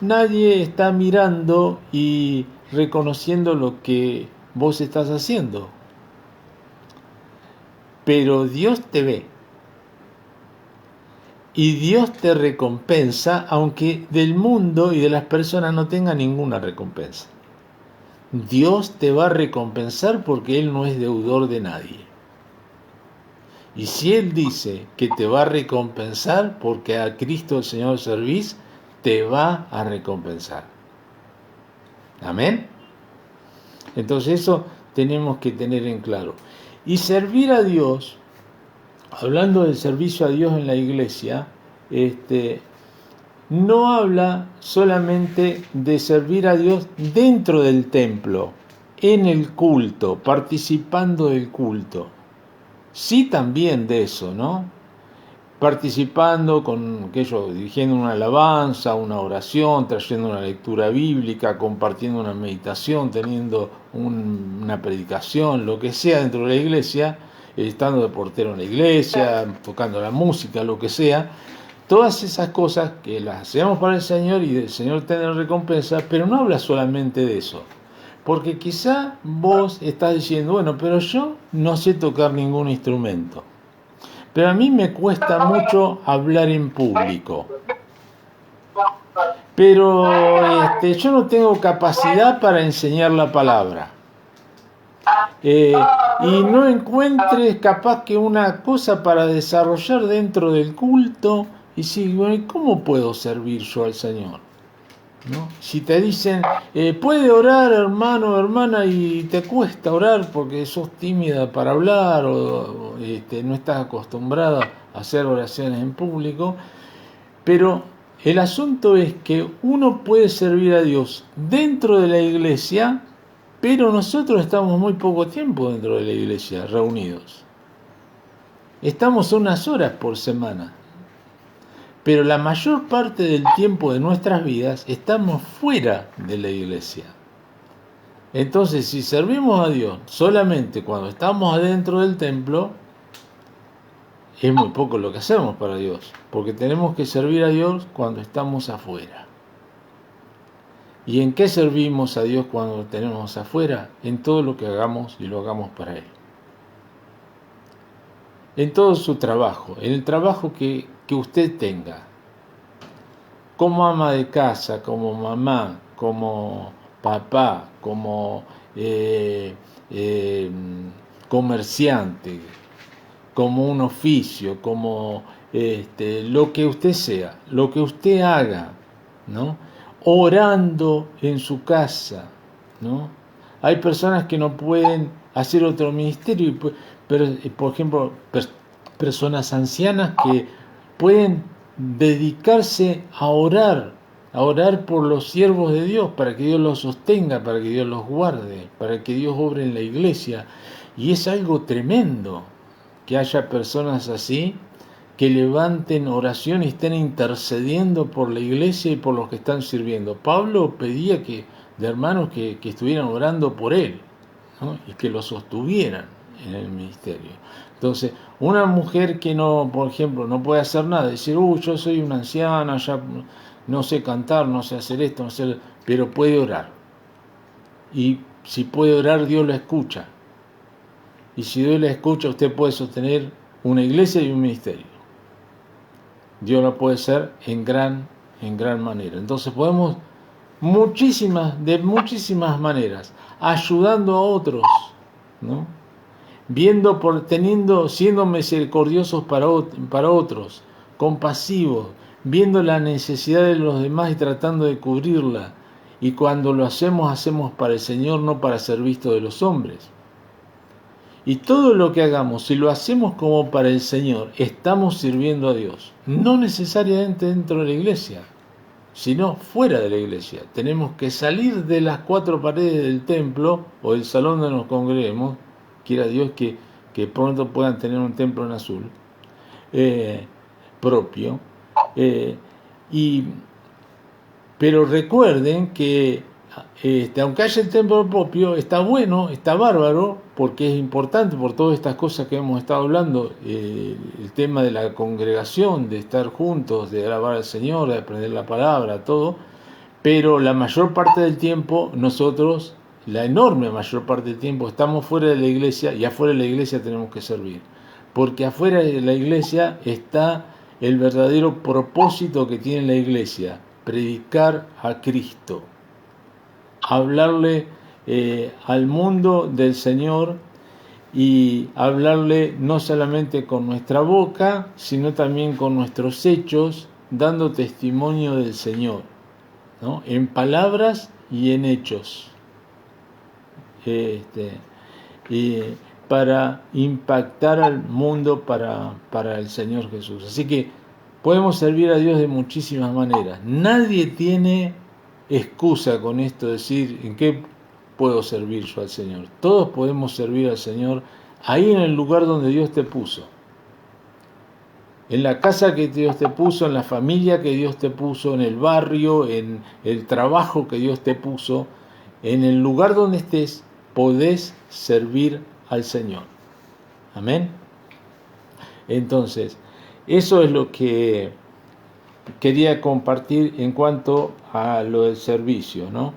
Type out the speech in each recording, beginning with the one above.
nadie está mirando y reconociendo lo que vos estás haciendo. Pero Dios te ve. Y Dios te recompensa, aunque del mundo y de las personas no tenga ninguna recompensa. Dios te va a recompensar porque Él no es deudor de nadie. Y si Él dice que te va a recompensar porque a Cristo el Señor servís, te va a recompensar. Amén. Entonces eso tenemos que tener en claro. Y servir a Dios, hablando del servicio a Dios en la iglesia, no habla solamente de servir a Dios dentro del templo, en el culto, participando del culto. Sí, también de eso, ¿no? Participando con aquello, dirigiendo una alabanza, una oración, trayendo una lectura bíblica, compartiendo una meditación, teniendo una predicación, lo que sea dentro de la iglesia, estando de portero en la iglesia, tocando la música, lo que sea. Todas esas cosas que las hacemos para el Señor y del Señor tener recompensa, pero no habla solamente de eso. Porque quizá vos estás diciendo, bueno, pero yo no sé tocar ningún instrumento. Pero a mí me cuesta mucho hablar en público. Pero yo no tengo capacidad para enseñar la palabra. Y no encuentres capaz que una cosa para desarrollar dentro del culto. Y si, bueno, ¿cómo puedo servir yo al Señor? ¿No? Si te dicen, puede orar hermano o hermana y te cuesta orar porque sos tímida para hablar o no estás acostumbrada a hacer oraciones en público, pero el asunto es que uno puede servir a Dios dentro de la iglesia, pero nosotros estamos muy poco tiempo dentro de la iglesia reunidos. Estamos unas horas por semana. Pero la mayor parte del tiempo de nuestras vidas estamos fuera de la iglesia. Entonces, si servimos a Dios solamente cuando estamos adentro del templo, es muy poco lo que hacemos para Dios, porque tenemos que servir a Dios cuando estamos afuera. ¿Y en qué servimos a Dios cuando tenemos afuera? En todo lo que hagamos y lo hagamos para Él. En todo su trabajo, en el trabajo que usted tenga. Como ama de casa, como mamá, como papá, como comerciante, como un oficio, como lo que usted sea, lo que usted haga, ¿no? Orando en su casa, ¿no? Hay personas que no pueden hacer otro ministerio, pero, por ejemplo, personas ancianas que pueden dedicarse a orar por los siervos de Dios, para que Dios los sostenga, para que Dios los guarde, para que Dios obre en la iglesia. Y es algo tremendo que haya personas así que levanten oración y estén intercediendo por la iglesia y por los que están sirviendo. Pablo pedía de hermanos que estuvieran orando por él, ¿no? Y que lo sostuvieran en el ministerio. Entonces, una mujer que no, por ejemplo, no puede hacer nada, decir, yo soy una anciana, ya no sé cantar, no sé hacer esto, no sé, pero puede orar. Y si puede orar, Dios la escucha. Y si Dios la escucha, usted puede sostener una iglesia y un ministerio. Dios lo puede hacer en gran manera. Entonces podemos de muchísimas maneras, ayudando a otros, ¿no? Siendo misericordiosos para otros, compasivos, viendo la necesidad de los demás y tratando de cubrirla. Y cuando lo hacemos para el Señor, no para ser visto de los hombres. Y todo lo que hagamos, si lo hacemos como para el Señor, estamos sirviendo a Dios. No necesariamente dentro de la iglesia, sino fuera de la iglesia. Tenemos que salir de las 4 paredes del templo o del salón donde nos congreguemos. Quiera Dios que pronto puedan tener un templo en azul propio. Pero recuerden que aunque haya el templo propio, está bueno, está bárbaro, porque es importante por todas estas cosas que hemos estado hablando, el tema de la congregación, de estar juntos, de alabar al Señor, de aprender la palabra, todo. pero la mayor parte del tiempo nosotros, la enorme mayor parte del tiempo, estamos fuera de la iglesia y afuera de la iglesia tenemos que servir. Porque afuera de la iglesia está el verdadero propósito que tiene la iglesia, predicar a Cristo, hablarle al mundo del Señor y hablarle no solamente con nuestra boca, sino también con nuestros hechos, dando testimonio del Señor, ¿no? En palabras y en hechos, y para impactar al mundo para el Señor Jesús. Así que podemos servir a Dios de muchísimas maneras. Nadie tiene excusa con esto de decir en qué puedo servir yo al Señor. Todos podemos servir al Señor ahí en el lugar donde Dios te puso. En la casa que Dios te puso, en la familia que Dios te puso, en el barrio, en el trabajo que Dios te puso, en el lugar donde estés, podés servir al Señor. Amén. Entonces, eso es lo que quería compartir en cuanto a lo del servicio, ¿no?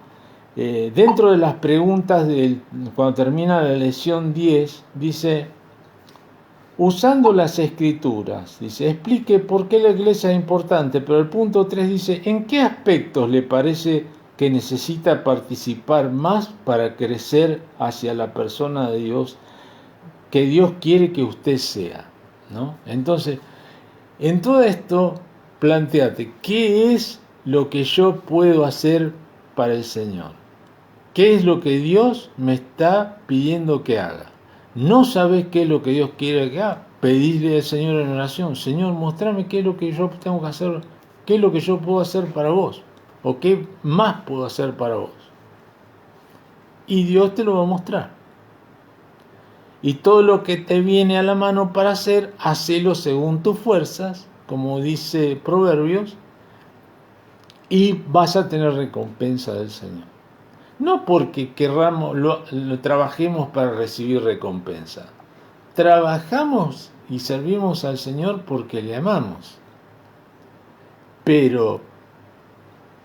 Dentro de las preguntas, cuando termina la lección 10, dice: usando las escrituras, dice, explique por qué la iglesia es importante, pero el punto 3 dice, ¿en qué aspectos le parece que necesita participar más para crecer hacia la persona de Dios que Dios quiere que usted sea, ¿no? Entonces, en todo esto, planteate, ¿qué es lo que yo puedo hacer para el Señor? ¿Qué es lo que Dios me está pidiendo que haga? ¿No sabes qué es lo que Dios quiere que haga? Pedile al Señor en oración: Señor, mostrame qué es lo que yo tengo que hacer, qué es lo que yo puedo hacer para vos, o qué más puedo hacer para vos. Y Dios te lo va a mostrar. Y todo lo que te viene a la mano para hacer, hacelo según tus fuerzas, como dice Proverbios, y vas a tener recompensa del Señor. No porque querramos, lo trabajemos para recibir recompensa. Trabajamos y servimos al Señor porque le amamos. Pero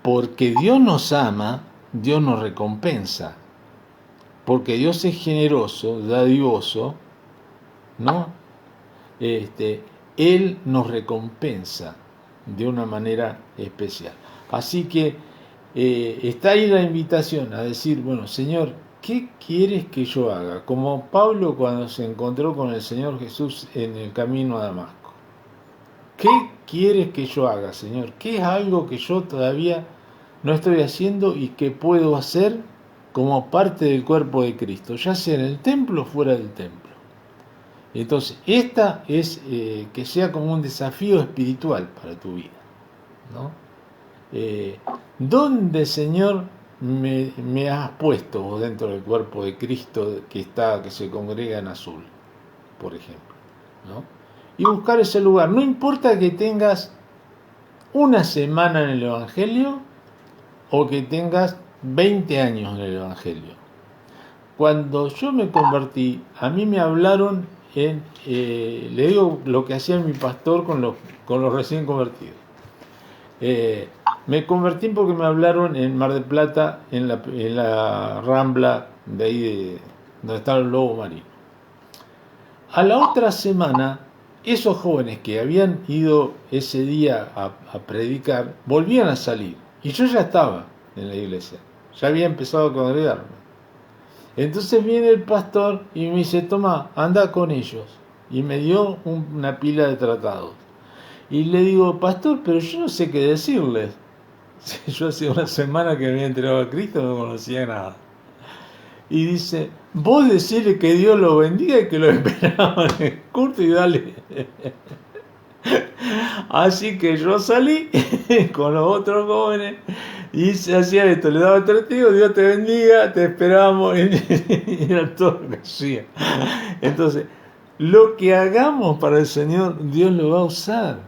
porque Dios nos ama, Dios nos recompensa. Porque Dios es generoso, dadivoso, ¿no? Él nos recompensa de una manera especial. Así que está ahí la invitación a decir, bueno, Señor, ¿qué quieres que yo haga? Como Pablo cuando se encontró con el Señor Jesús en el camino a Damasco. ¿Qué quieres que yo haga, Señor? ¿Qué es algo que yo todavía no estoy haciendo y que puedo hacer como parte del cuerpo de Cristo, ya sea en el templo o fuera del templo? Entonces, esta es que sea como un desafío espiritual para tu vida, ¿no? ¿Dónde, Señor, me has puesto vos dentro del cuerpo de Cristo que se congrega en azul, por ejemplo, ¿no? Y buscar ese lugar. No importa que tengas una semana en el Evangelio o que tengas 20 años en el Evangelio. Cuando yo me convertí, a mí me hablaron le digo lo que hacía mi pastor con los recién convertidos. Me convertí porque me hablaron en Mar del Plata, en la Rambla de ahí donde está el lobo marino. A la otra semana, esos jóvenes que habían ido ese día a predicar, volvían a salir. Y yo ya estaba en la iglesia, ya había empezado a congregarme. Entonces viene el pastor y me dice, toma, anda con ellos. Y me dio una pila de tratados. Y le digo, pastor, pero yo no sé qué decirles. Yo hacía una semana que me había entregado a Cristo, no conocía nada. Y dice, vos decirle que Dios lo bendiga y que lo esperaban en el culto y dale. Así que yo salí con los otros jóvenes y se hacía esto, le daba el testigo, Dios te bendiga, te esperamos, y era todo lo que hacía. Entonces, lo que hagamos para el Señor, Dios lo va a usar.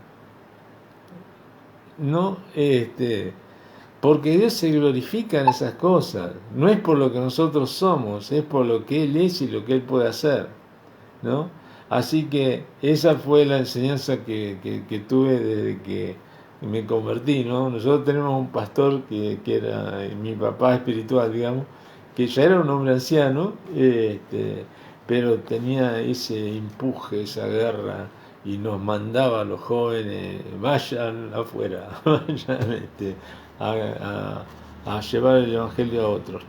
No, porque Dios se glorifica en esas cosas. No es por lo que nosotros somos, es por lo que Él es y lo que Él puede hacer, ¿no? Así que esa fue la enseñanza que tuve desde que me convertí, ¿no? Nosotros tenemos un pastor que era mi papá espiritual, digamos, que ya era un hombre anciano, pero tenía ese empuje, esa guerra, y nos mandaba a los jóvenes, vayan afuera, vayan a llevar el Evangelio a otros.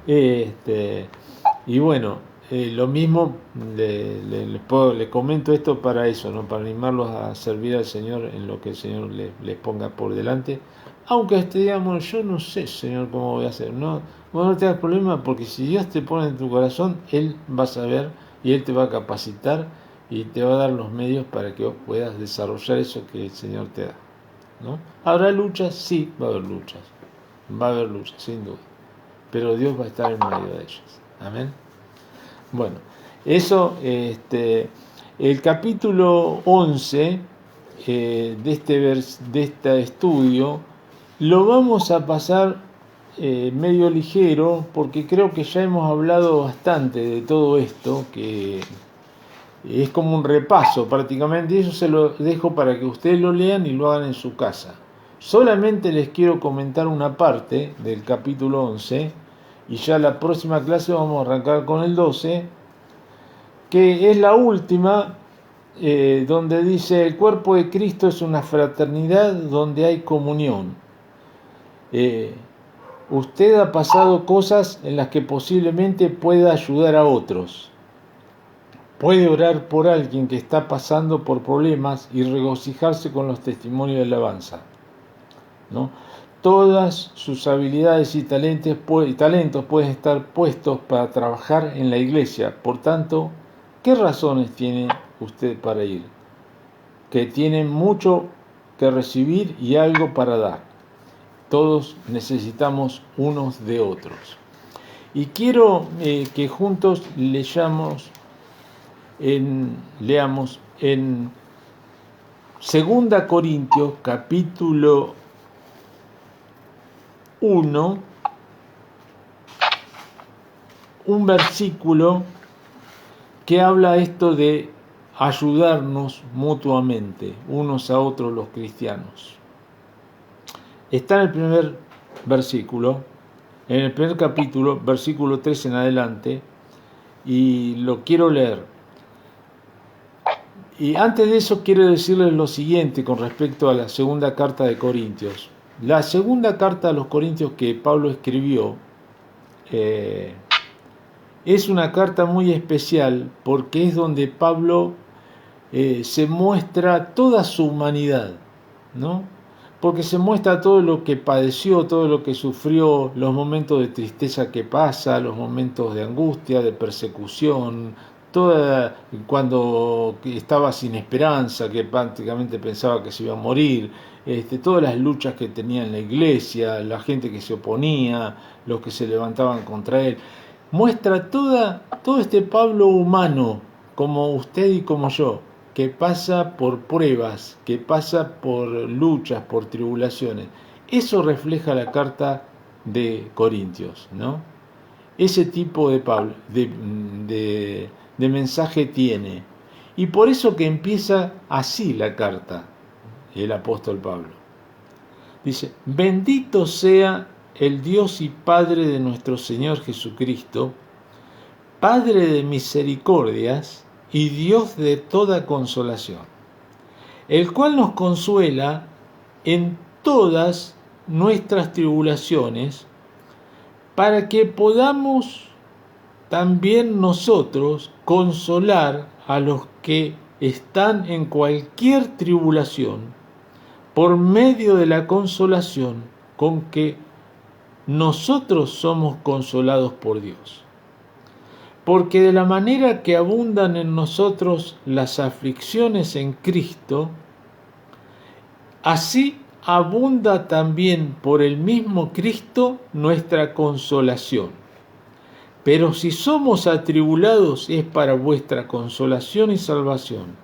Y bueno, lo mismo le comento esto para eso, ¿no? Para animarlos a servir al Señor en lo que el Señor les ponga por delante. Aunque digamos, yo no sé, Señor, cómo voy a hacer. No, vos no te das problema, porque si Dios te pone en tu corazón, Él va a saber y Él te va a capacitar y te va a dar los medios para que vos puedas desarrollar eso que el Señor te da, ¿no? ¿Habrá luchas? Sí, va a haber luchas. Va a haber luchas, sin duda. Pero Dios va a estar en medio de ellas. Amén. Bueno, eso, el capítulo 11 de este estudio lo vamos a pasar medio ligero, porque creo que ya hemos hablado bastante de todo esto, que es como un repaso prácticamente, y eso se lo dejo para que ustedes lo lean y lo hagan en su casa. Solamente les quiero comentar una parte del capítulo 11, y ya la próxima clase vamos a arrancar con el 12, que es la última, donde dice: el cuerpo de Cristo es una fraternidad donde hay comunión. Usted ha pasado cosas en las que posiblemente pueda ayudar a otros. Puede orar por alguien que está pasando por problemas y regocijarse con los testimonios de alabanza, ¿no? Todas sus habilidades y talentos pueden estar puestos para trabajar en la iglesia. Por tanto, ¿qué razones tiene usted para ir? Que tiene mucho que recibir y algo para dar. Todos necesitamos unos de otros. Y quiero que juntos leamos en 2 Corintios capítulo 1, un versículo que habla esto de ayudarnos mutuamente, unos a otros los cristianos. Está en el primer versículo, en el primer capítulo, versículo 3 en adelante, y lo quiero leer. Y antes de eso quiero decirles lo siguiente con respecto a la segunda carta de Corintios. La segunda carta a los Corintios que Pablo escribió es una carta muy especial, porque es donde Pablo se muestra toda su humanidad, ¿no? Porque se muestra todo lo que padeció, todo lo que sufrió, los momentos de tristeza que pasa, los momentos de angustia, de persecución, cuando estaba sin esperanza, que prácticamente pensaba que se iba a morir, todas las luchas que tenía en la iglesia, la gente que se oponía, los que se levantaban contra él. Muestra todo este Pablo humano, como usted y como yo, que pasa por pruebas, que pasa por luchas, por tribulaciones. Eso refleja la carta de Corintios, ¿no? Ese tipo de Pablo, de mensaje tiene. Y por eso que empieza así la carta, el apóstol Pablo. Dice: bendito sea el Dios y Padre de nuestro Señor Jesucristo, Padre de misericordias y Dios de toda consolación, el cual nos consuela en todas nuestras tribulaciones, para que podamos también nosotros consolar a los que están en cualquier tribulación, por medio de la consolación con que nosotros somos consolados por Dios. Porque de la manera que abundan en nosotros las aflicciones en Cristo, así abunda también por el mismo Cristo nuestra consolación. Pero si somos atribulados es para vuestra consolación y salvación.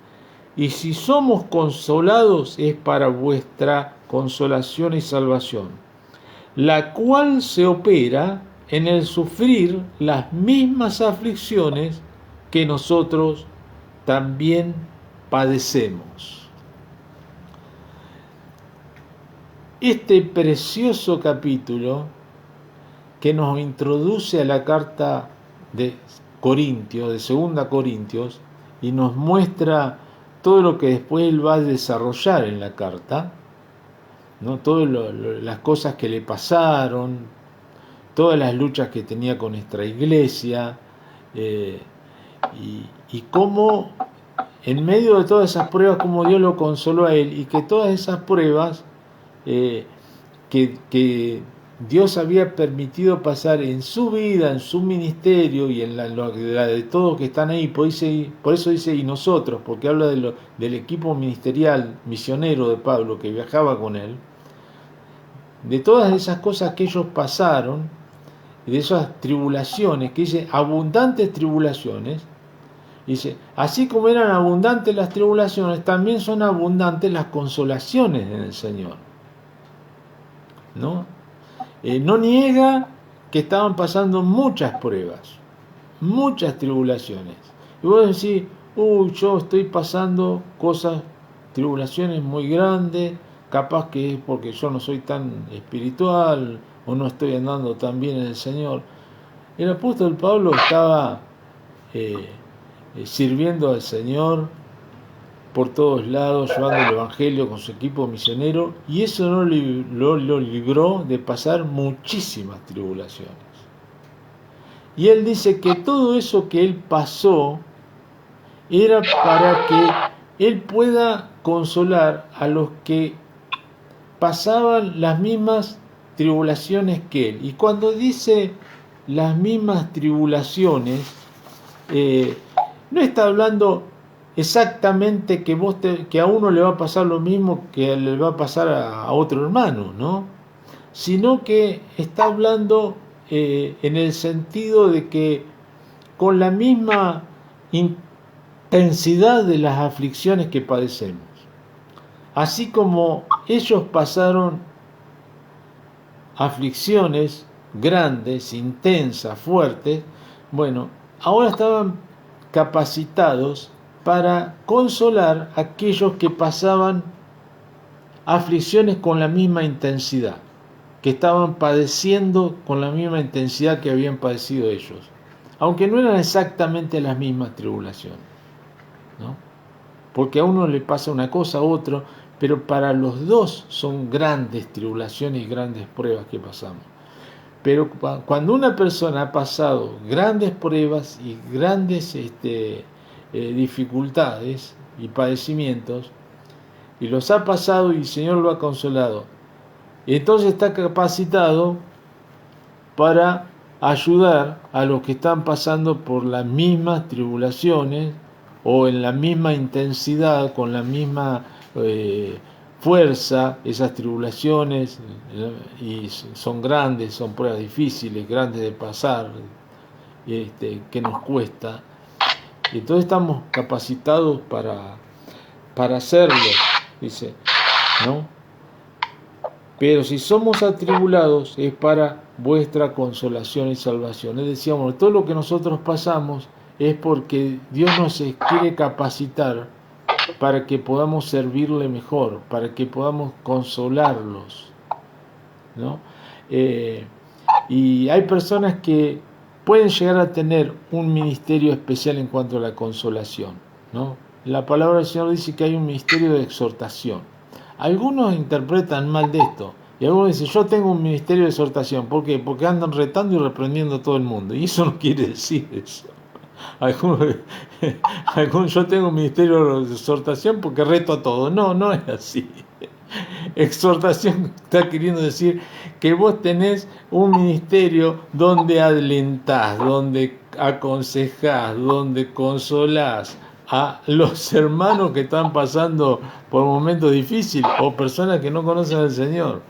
Y si somos consolados es para vuestra consolación y salvación, la cual se opera en el sufrir las mismas aflicciones que nosotros también padecemos. este precioso capítulo que nos introduce a la carta de Corintios, de Segunda Corintios, y nos muestra todo lo que después él va a desarrollar en la carta, ¿no? Todas las cosas que le pasaron, todas las luchas que tenía con nuestra iglesia, y cómo en medio de todas esas pruebas, como Dios lo consoló a él, y que todas esas pruebas que Dios había permitido pasar en su vida, en su ministerio y en la de todos que están ahí, por eso dice y nosotros, porque habla del equipo ministerial misionero de Pablo que viajaba con él, de todas esas cosas que ellos pasaron, de esas tribulaciones, que dice abundantes tribulaciones, dice, así como eran abundantes las tribulaciones, también son abundantes las consolaciones en el Señor, ¿no? No niega que estaban pasando muchas pruebas, muchas tribulaciones. Y vos decís, yo estoy pasando cosas, tribulaciones muy grandes, capaz que es porque yo no soy tan espiritual o no estoy andando tan bien en el Señor. El apóstol Pablo estaba sirviendo al Señor por todos lados, llevando el Evangelio con su equipo misionero, y eso no lo libró de pasar muchísimas tribulaciones. Y él dice que todo eso que él pasó era para que él pueda consolar a los que pasaban las mismas tribulaciones que él. Y cuando dice las mismas tribulaciones, no está hablando exactamente que a uno le va a pasar lo mismo que le va a pasar a otro hermano, ¿no? Sino que está hablando en el sentido de que con la misma intensidad de las aflicciones que padecemos, así como ellos pasaron aflicciones grandes, intensas, fuertes, bueno, ahora estaban capacitados para consolar a aquellos que pasaban aflicciones con la misma intensidad, que estaban padeciendo con la misma intensidad que habían padecido ellos, aunque no eran exactamente las mismas tribulaciones, ¿no? Porque a uno le pasa una cosa a otro, pero para los dos son grandes tribulaciones y grandes pruebas que pasamos. Pero cuando una persona ha pasado grandes pruebas y grandes dificultades y padecimientos, y los ha pasado y el Señor lo ha consolado, entonces está capacitado para ayudar a los que están pasando por las mismas tribulaciones o en la misma intensidad, con la misma fuerza, esas tribulaciones, y son grandes, son pruebas difíciles, grandes de pasar, que nos cuesta. Y entonces estamos capacitados para hacerlo, dice, ¿no? Pero si somos atribulados es para vuestra consolación y salvación. Es decir, todo lo que nosotros pasamos es porque Dios nos quiere capacitar para que podamos servirle mejor, para que podamos consolarlos, ¿no? Y hay personas que pueden llegar a tener un ministerio especial en cuanto a la consolación, ¿no? La palabra del Señor dice que hay un ministerio de exhortación. Algunos interpretan mal de esto, y algunos dicen, yo tengo un ministerio de exhortación. ¿Por qué? Porque andan retando y reprendiendo a todo el mundo, y eso no quiere decir eso. Yo tengo un ministerio de exhortación porque reto a todos. No, no es así. Exhortación está queriendo decir que vos tenés un ministerio donde alentás, donde aconsejás, donde consolás a los hermanos que están pasando por momentos difíciles o personas que no conocen al Señor,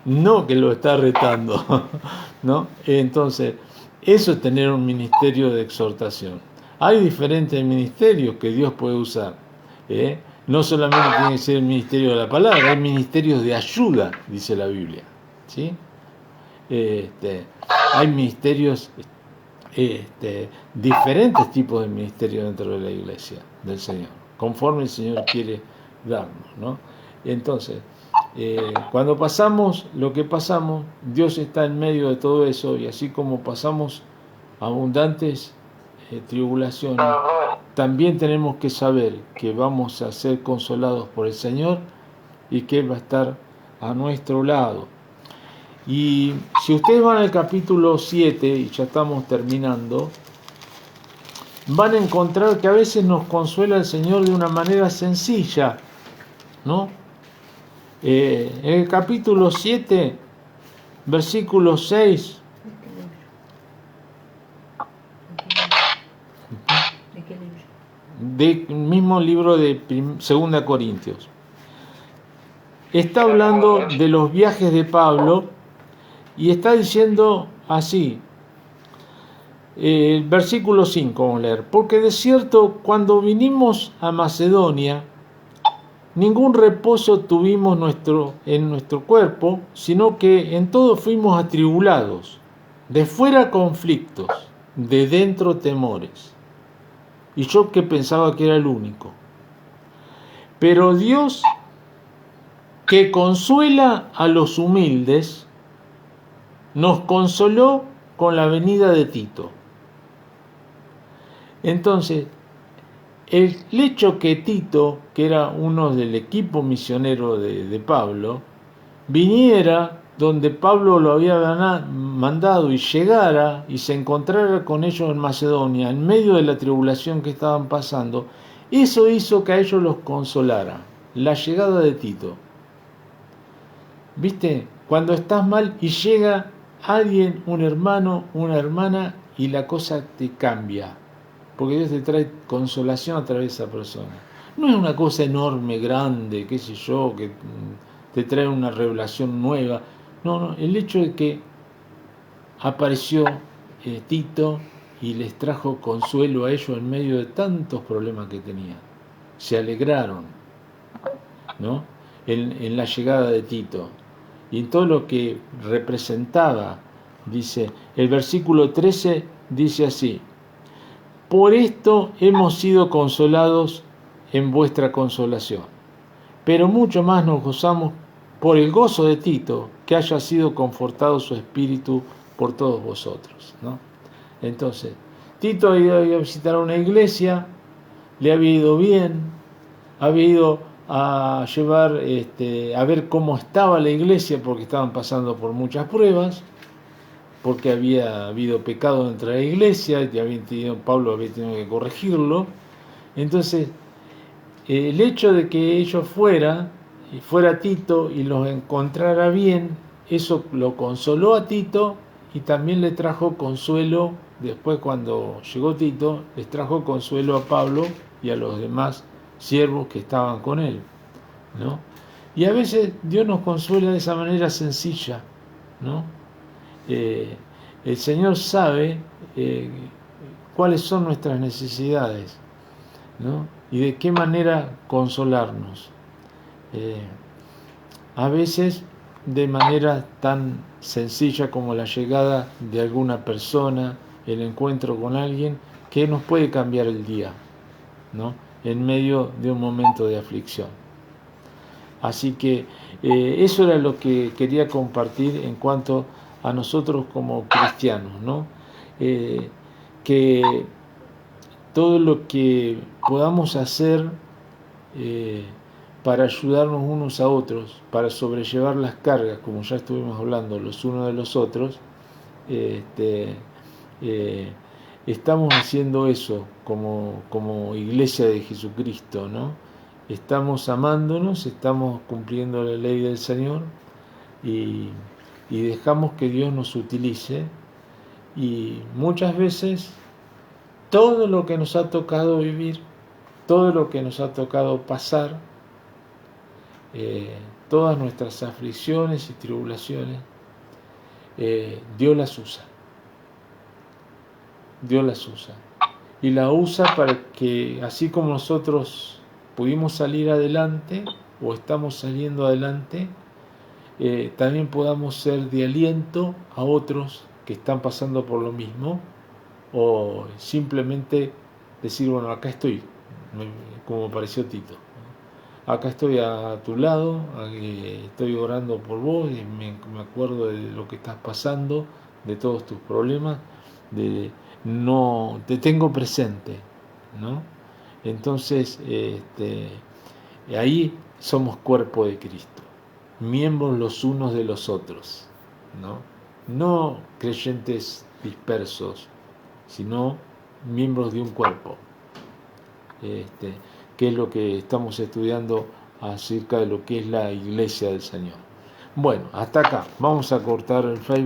no que lo está retando, ¿no? Entonces, eso es tener un ministerio de exhortación. Hay diferentes ministerios que Dios puede usar, no solamente tiene que ser el ministerio de la palabra, hay ministerios de ayuda, dice la Biblia, ¿sí? Hay ministerios, diferentes tipos de ministerios dentro de la iglesia del Señor, conforme el Señor quiere darnos, ¿no? Entonces, Cuando pasamos lo que pasamos, Dios está en medio de todo eso, y así como pasamos abundantes tribulaciones, también tenemos que saber que vamos a ser consolados por el Señor y que Él va a estar a nuestro lado. Y si ustedes van al capítulo 7, y ya estamos terminando, van a encontrar que a veces nos consuela el Señor de una manera sencilla, ¿no? En el capítulo 7, versículo 6, del mismo libro de 2 Corintios, está hablando de los viajes de Pablo y está diciendo así, el versículo 5, vamos a leer: porque de cierto, cuando vinimos a Macedonia, ningún reposo tuvimos en nuestro cuerpo, sino que en todo fuimos atribulados, de fuera conflictos, de dentro temores. Y yo que pensaba que era el único. Pero Dios, que consuela a los humildes, nos consoló con la venida de Tito. Entonces, el hecho que Tito, que era uno del equipo misionero de Pablo, viniera donde Pablo lo había mandado y llegara y se encontrara con ellos en Macedonia, en medio de la tribulación que estaban pasando, eso hizo que a ellos los consolara, la llegada de Tito. ¿Viste? Cuando estás mal y llega alguien, un hermano, una hermana, y la cosa te cambia, porque Dios te trae consolación a través de esa persona. No es una cosa enorme, grande, qué sé yo, que te trae una revelación nueva. No, el hecho de que apareció Tito y les trajo consuelo a ellos en medio de tantos problemas que tenían. Se alegraron, ¿no? En la llegada de Tito y en todo lo que representaba. Dice, el versículo 13 dice así: por esto hemos sido consolados en vuestra consolación, pero mucho más nos gozamos por el gozo de Tito, que haya sido confortado su espíritu por todos vosotros, ¿no? Entonces, Tito había ido a visitar una iglesia, le había ido bien, había ido a llevar, a ver cómo estaba la iglesia, porque estaban pasando por muchas pruebas, porque había habido pecado dentro de la iglesia, y Pablo había tenido que corregirlo. Entonces, el hecho de que ellos fuera Tito y los encontrara bien, eso lo consoló a Tito y también le trajo consuelo. Después, cuando llegó Tito, les trajo consuelo a Pablo y a los demás siervos que estaban con él, ¿no? Y a veces Dios nos consuela de esa manera sencilla, ¿no? El Señor sabe cuáles son nuestras necesidades, ¿no? Y de qué manera consolarnos. A veces de manera tan sencilla como la llegada de alguna persona, el encuentro con alguien que nos puede cambiar el día, ¿no? En medio de un momento de aflicción. Así que eso era lo que quería compartir en cuanto a nosotros como cristianos, ¿no? Que todo lo que podamos hacer para ayudarnos unos a otros, para sobrellevar las cargas, como ya estuvimos hablando los unos de los otros, estamos haciendo eso como iglesia de Jesucristo, ¿no? Estamos amándonos, estamos cumpliendo la ley del Señor y dejamos que Dios nos utilice. Y muchas veces todo lo que nos ha tocado vivir, todo lo que nos ha tocado pasar, todas nuestras aflicciones y tribulaciones, Dios las usa. Dios las usa. Y la usa para que, así como nosotros pudimos salir adelante, o estamos saliendo adelante, también podamos ser de aliento a otros que están pasando por lo mismo, o simplemente decir, bueno, acá estoy, como pareció Tito. acá estoy a tu lado, estoy orando por vos, y me acuerdo de lo que estás pasando, de todos tus problemas, no te tengo presente, ¿no? Entonces, ahí somos cuerpo de Cristo, miembros los unos de los otros, ¿no? No creyentes dispersos, sino miembros de un cuerpo, que es lo que estamos estudiando acerca de lo que es la iglesia del Señor. Bueno, hasta acá, vamos a cortar el Facebook.